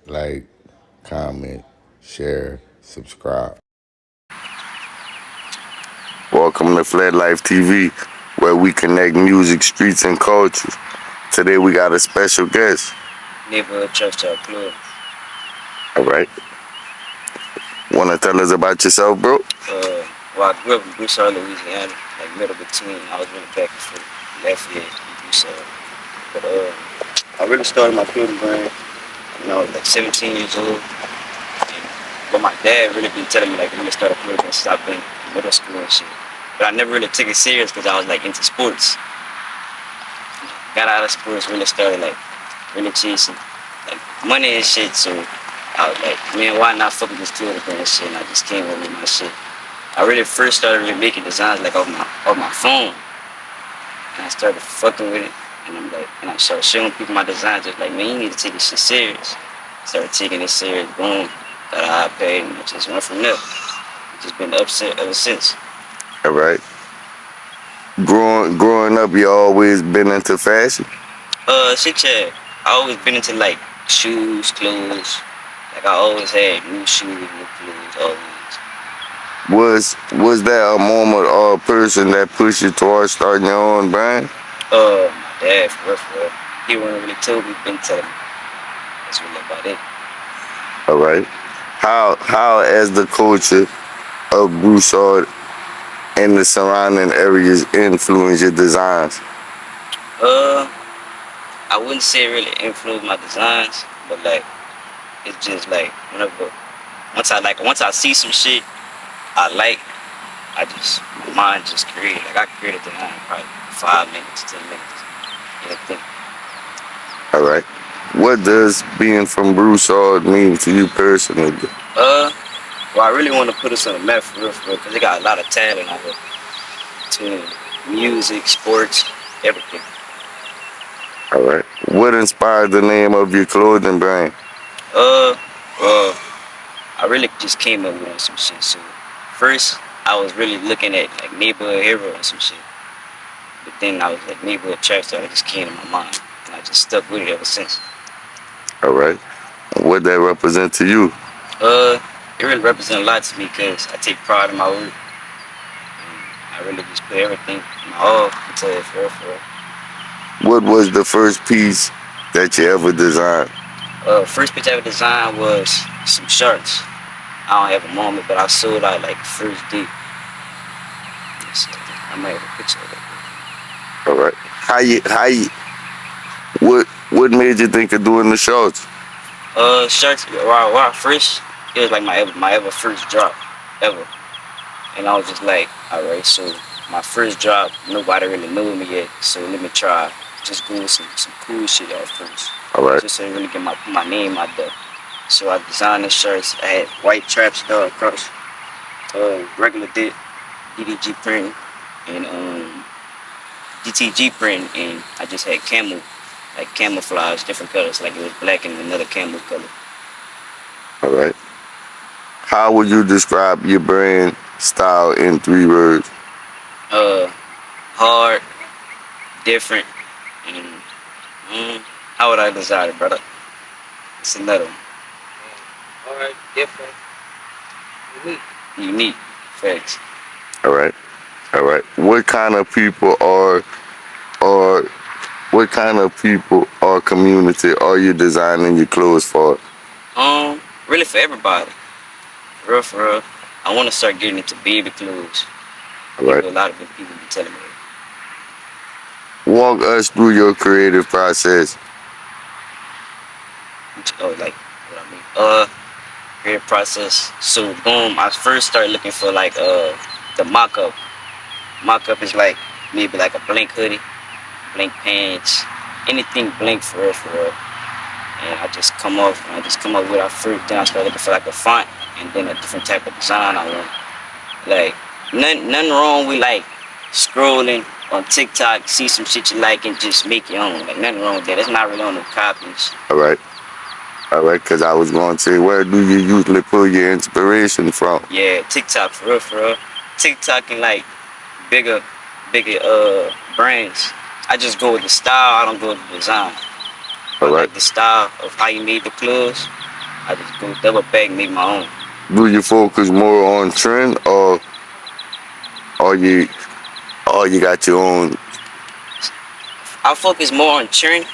like, comment, share, subscribe. Welcome to FLATLIFE TV, where we connect music, streets, and culture. Today we got a special guest. Neighborhood TrapStar Clothing. All right. Want to tell us about yourself, bro? Well, I grew up in Broussard, Louisiana, like middle between. I was really back and forth, Lafayette and Broussard. But I really started my clothing brand when I was like 17 years old. But my dad really been telling me like really start a clothing brand since I've been in middle school and shit. But I never really took it serious because I was like into sports. Got out of sports, really started like really chasing like money and shit. So I was like, man, why not fuck with this clothing brand and shit? And I just came up with my shit. I really first started really making designs like off my phone. And I started fucking with it. And I started showing people my designs. Just like, man, you need to take this shit serious. Started taking it serious, boom, got an iPad, and it just went from there. Just been upset ever since. All right. Growing up, you always been into fashion? Shit, yeah. I always been into like shoes, clothes. Like I always had new shoes, new clothes, always. Was there a moment or a person that pushed you towards starting your own brand? My dad, for real. He wasn't really told me, been telling me. That's really about it. All right. How has the culture of Broussard and the surrounding areas influence your designs? I wouldn't say it really influenced my designs, but like it's just like once I see some shit I like, my mind just create. Like I created the line probably 5 minutes, 10 minutes. Anything. All right. What does being from Broussard mean to you personally? Well, I really want to put us on the map for real, because they got a lot of talent out here between music, sports, everything. All right. What inspired the name of your clothing brand? Well, I really just came up with some shit. So first, I was really looking at like Neighborhood Hero and some shit. But then I was like Neighborhood TrapStar. It just came to my mind, and I just stuck with it ever since. All right. What that represent to you? It really represents a lot to me because I take pride in my work. And I really just put everything, my all into it for real. What was the first piece that you ever designed? First piece I ever designed was some shirts. I don't have a moment, but I sold out like first day. I might have a picture of it. All right. What made you think of doing the shorts? Shirts. Well, first it was like my ever first drop ever, and I was just like, all right, so my first drop, nobody really knew me yet, so let me try just go with some cool shit out first. All right. Just to really get my name out there. So I designed the shirts. I had white TrapStar across, regular DDG print, and DTG print, and I just had camel, like camouflage, different colors, like it was black and another camel color. All right. How would you describe your brand style in 3 words? Hard, different, and how would I desire it, brother? It's another one. Hard, different, unique. Facts. All right. All right. What kind of people or what kind of people or community are you designing your clothes for? Really for everybody. For real. I want to start getting into baby clothes. All right. A lot of people be telling me. Walk us through your creative process. Like what I mean. Creative process. So boom, I first started looking for like the mock-up. Mock-up is like maybe like a blank hoodie, blank pants, anything blank for real. And I just come up with our first. Then I started looking for like a font and then a different type of design I want. Like nothing wrong with like scrolling on TikTok, see some shit you like and just make your own. Like nothing wrong with that. It's not really on no copies. All right. All right, because I was going to say, where do you usually pull your inspiration from? Yeah, TikTok, for real. TikTok and like bigger brands. I just go with the style, I don't go with the design. I like the style of how you made the clothes, I just go double back, make my own. Do you focus more on trend or you got your own? I focus more on trend,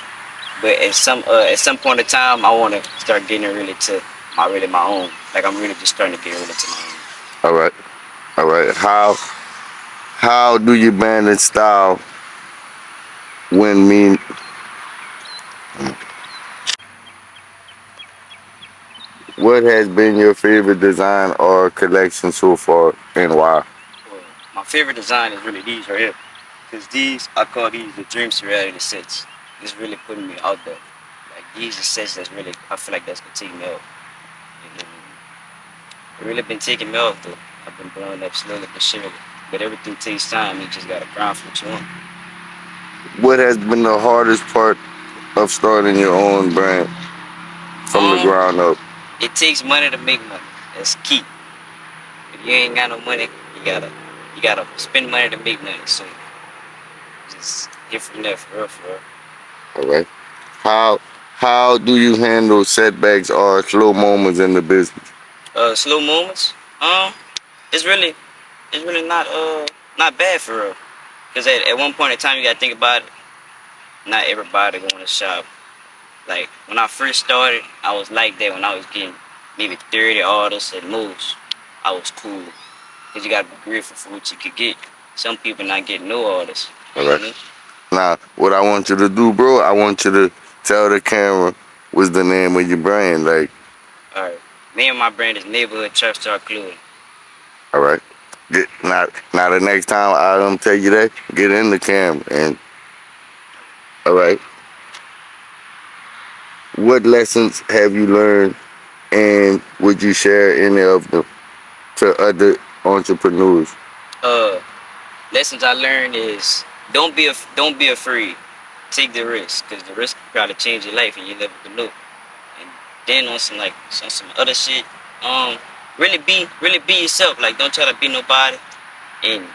but at some point in time, I want to start getting really to my own. Like I'm really just starting to get really to my own. All right, all right. How do you manage style when mean? What has been your favorite design or collection so far, and why? Well, my favorite design is really these right here, cause these I call these the dreams to reality sets. It's really putting me out there. Like these are sets that's really I feel like that's gonna take me out. And, it really been taking me off though. I've been blowing up slowly but surely. But everything takes time. You just gotta grind for what you want. What has been the hardest part of starting your own brand from the Um, ground up? it takes money to make money. That's key. If you ain't got no money, you gotta spend money to make money. So just hit from there for real, for real. All right. How do you handle setbacks or slow moments in the business? Slow moments. It's really not bad for real. Cause at one point in time you gotta think about it. Not everybody going to shop. Like when I first started, I was like that. When I was getting maybe 30 orders at most, I was cool. Cause you gotta be grateful for what you could get. Some people not getting no orders. You All know right. what I mean? Now, what I want you to do, bro, I want you to tell the camera what's the name of your brand. Like, All right. Name of my brand is Neighborhood TrapStar Clothing. all right. Now the next time I tell you that, get in the camera and all right. What lessons have you learned, and would you share any of them to other entrepreneurs? Uh, Lessons I learned is don't be afraid. Take the risk, cause the risk could probably change your life and you never can know. And then on some other shit, um, really be yourself. Like don't try to be nobody, and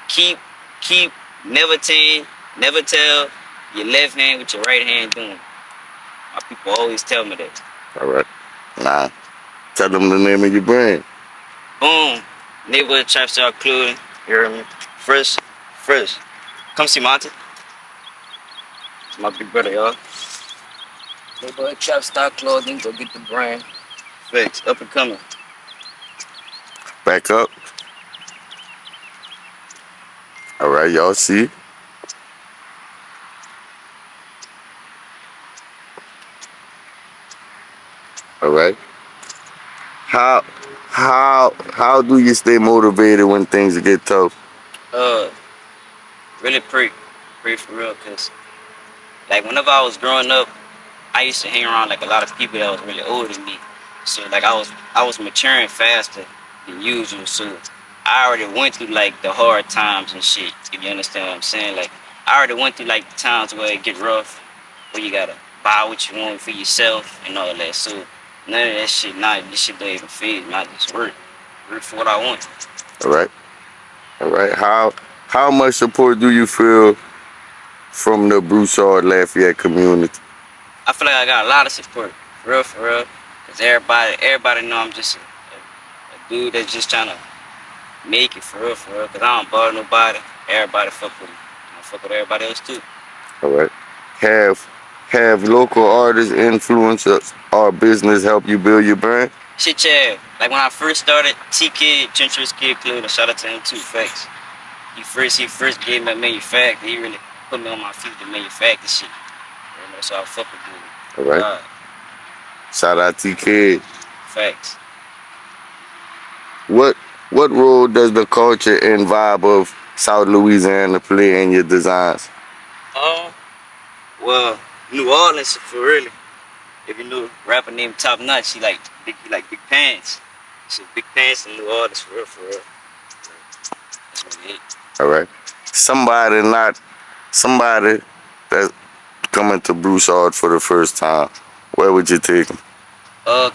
keep keep never tell your left hand what your right hand doing. My people always tell me that. All right. Now, tell them the name of your brand. Boom, Neighborhood TrapStar Clothing. You hear me? Fresh, fresh. Come see Monty. It's my big brother, y'all. Neighborhood TrapStar Clothing. Go get the brand. Facts, up and coming. Back up. All right, y'all see? All right. How do you stay motivated when things get tough? Uh, Really pray for real, cause like whenever I was growing up, I used to hang around like a lot of people that was really older than me. So like I was maturing faster than usual. So I already went through like the hard times and shit. If you understand what I'm saying, like I already went through like the times where it get rough, where you gotta buy what you want for yourself and all that. So none of that shit, this shit don't even phase me. I just work for what I want. All right. All right. How much support do you feel from the Broussard Lafayette community? I feel like I got a lot of support, for real. Cause everybody know I'm just a dude that's just trying to make it, for real. Cause I don't bother nobody. Everybody fuck with me. I fuck with everybody else too. All right. Have local artists, influencers, or business help you build your brand? Shit, yeah. Like when I first started, T-Kid, Trencher's Kid Clothing, shout out to him too, facts. He first gave me a manufacturer. He really put me on my feet to manufacture shit. You know, so I fuck with dude. All right. Shout out TK. Facts. What role does the culture and vibe of South Louisiana play in your designs? Well, New Orleans for really. If you knew a rapper named Top Notch, he like big pants. So big pants in New Orleans for real. That's really it. All right. Somebody that's coming to Broussard for the first time, where would you take them?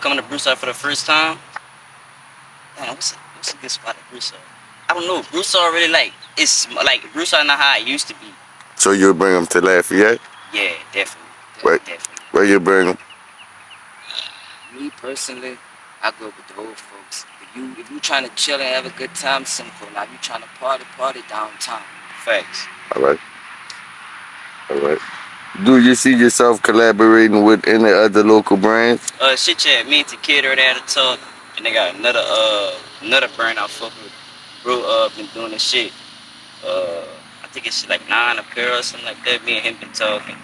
Coming to Broussard for the first time. Man, what's a good spot at Broussard? I don't know. Broussard really it's like Broussard not how it used to be. So you'll bring them to Lafayette? Yeah, definitely. Where you bring them? Me personally, I go with the old folks. If you trying to chill and have a good time, simple. Now, if you trying to party downtown. Facts. All right. All right. Do you see yourself collaborating with any other local brands? Shit, yeah. Me and the kid are there to talk, and they got another brand I fuck with. Bro, been doing this shit. I think it's like 9 Apparel or something like that. Me and him been talking.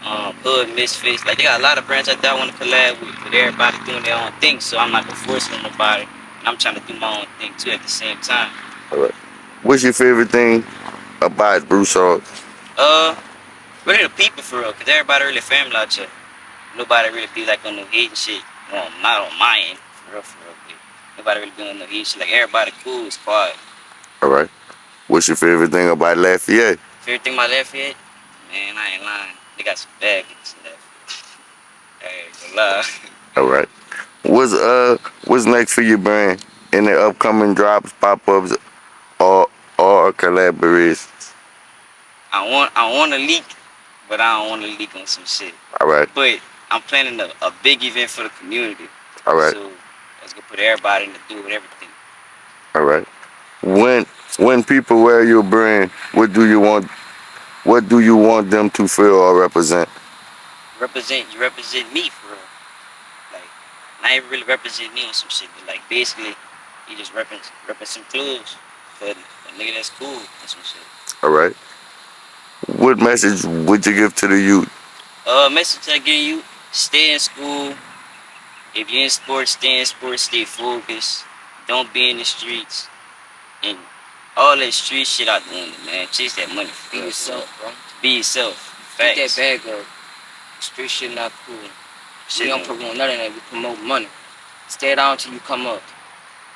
Hood Misfits. Like they got a lot of brands out there I want to collab with, but everybody doing their own thing. So I'm not gonna force on nobody, and I'm trying to do my own thing too at the same time. All right. What's your favorite thing about Broussard? Really the people for real, cause everybody really family out here. Nobody really be like on no hating shit. Well, not on my end, for real, but nobody really be on no hating shit. Like everybody cool, it's quiet. All right. What's your favorite thing about Lafayette? Favorite thing about Lafayette? Man, I ain't lying. They got some bad bitches in Lafayette. I ain't gonna lie. All right. What's next for your brand? Any upcoming drops, pop-ups, or collaborations? I want to leak, but I don't want to leak on some shit. All right. But I'm planning a big event for the community. All right. So let's go put everybody in the do with everything. All right. When people wear your brand, what do you want them to feel or represent? You represent me for real. Like, not even really represent me on some shit, but like basically, you just represent some clothes for a nigga that's cool and some shit. All right. What message would you give to the youth? Message I give you: stay in school. If you're in sports, stay focused. Don't be in the streets. And all that street shit out doing it, man. Chase that money. Be yourself, bro. Be yourself. Facts. Get that bag up. Street shit not cool. We don't promote nothing that. We promote money. Stay down till you come up.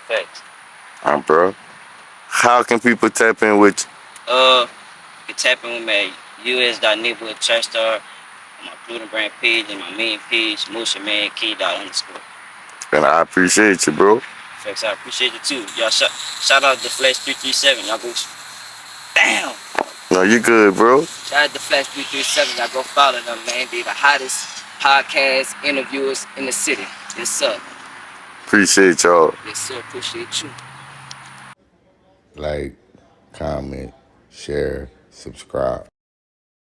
Facts. Bro. How can people tap in with you? You can tap in with me at us.neighborhood TrapStar on my clothing brand page and my main page, Motion Man K. _. And I appreciate you, bro. Facts, I appreciate you too. Y'all shout out to Flash 337. Y'all go. Damn. No, you good, bro. Shout out to Flash 337. Y'all go follow them, man. They the hottest podcast interviewers in the city. Yes, sir. Appreciate y'all. Yes, sir. Appreciate you. Like, comment, share, subscribe.